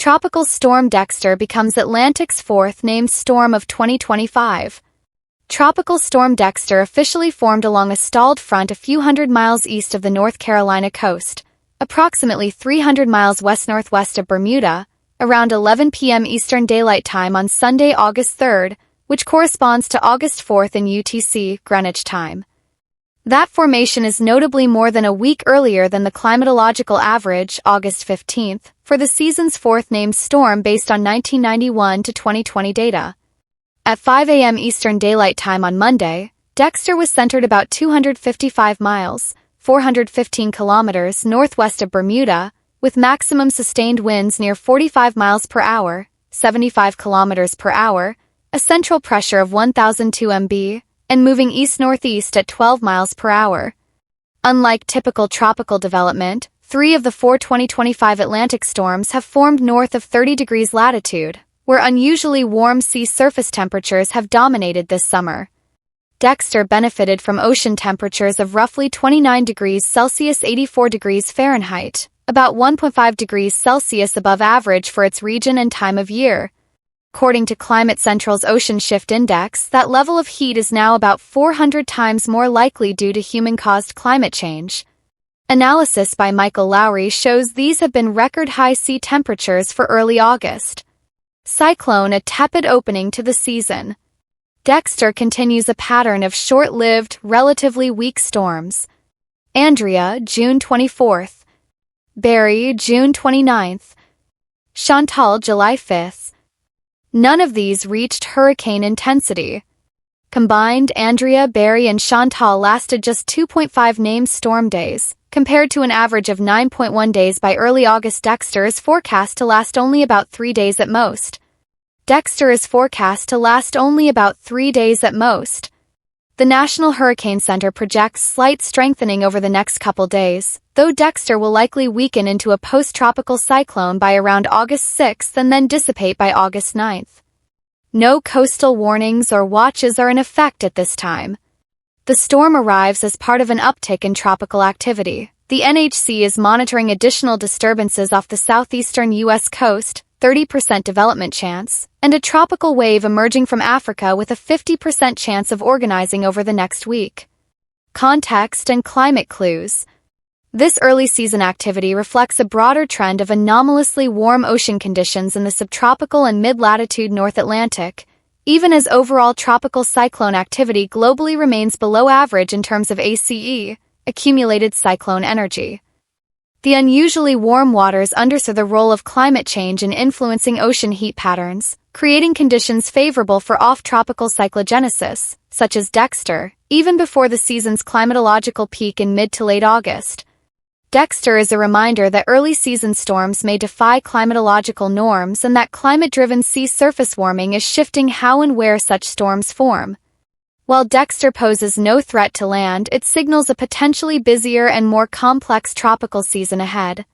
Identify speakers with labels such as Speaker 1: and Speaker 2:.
Speaker 1: Tropical storm Dexter becomes Atlantic's fourth named storm of 2025. Tropical storm Dexter officially formed along a stalled front a few hundred miles east of the North Carolina coast, approximately 300 miles west-northwest of Bermuda, around 11 p.m. Eastern Daylight Time on Sunday, August 3rd, which corresponds to August 4th in UTC, Greenwich Time. That formation is notably more than a week earlier than the climatological average, August 15th, for the season's fourth named storm based on 1991 to 2020 data. At 5 a.m. Eastern Daylight Time on Monday, Dexter was centered about 255 miles, 415 kilometers northwest of Bermuda, with maximum sustained winds near 45 miles per hour, 75 kilometers per hour, a central pressure of 1,002 MB, and moving east-northeast at 12 miles per hour. Unlike typical tropical development, 3 of the 4 2025 Atlantic storms have formed north of 30 degrees latitude, where unusually warm sea surface temperatures have dominated this summer. Dexter benefited from ocean temperatures of roughly 29 degrees Celsius 84 degrees Fahrenheit, about 1.5 degrees Celsius above average for its region and time of year. According to Climate Central's Ocean Shift Index, that level of heat is now about 400 times more likely due to human-caused climate change. Analysis by Michael Lowry shows these have been record-high sea temperatures for early August. Cyclone: a tepid opening to the season. Dexter continues a pattern of short-lived, relatively weak storms. Andrea, June 24th. Barry, June 29th. Chantal, July 5th. None of these reached hurricane intensity. Combined, Andrea, Barry, and Chantal lasted just 2.5 named storm days, compared to an average of 9.1 days by early August. Dexter is forecast to last only about 3 days at most. The National Hurricane Center projects slight strengthening over the next couple days, though Dexter will likely weaken into a post-tropical cyclone by around August 6th and then dissipate by August 9th. No coastal warnings or watches are in effect at this time. The storm arrives as part of an uptick in tropical activity. The NHC is monitoring additional disturbances off the southeastern U.S. coast, 30% development chance, and a tropical wave emerging from Africa with a 50% chance of organizing over the next week. Context and climate clues. This early season activity reflects a broader trend of anomalously warm ocean conditions in the subtropical and mid-latitude North Atlantic, even as overall tropical cyclone activity globally remains below average in terms of ACE, accumulated cyclone energy. The unusually warm waters underscore the role of climate change in influencing ocean heat patterns, creating conditions favorable for off-tropical cyclogenesis, such as Dexter, even before the season's climatological peak in mid to late August. Dexter is a reminder that early season storms may defy climatological norms and that climate-driven sea surface warming is shifting how and where such storms form. While Dexter poses no threat to land, it signals a potentially busier and more complex tropical season ahead.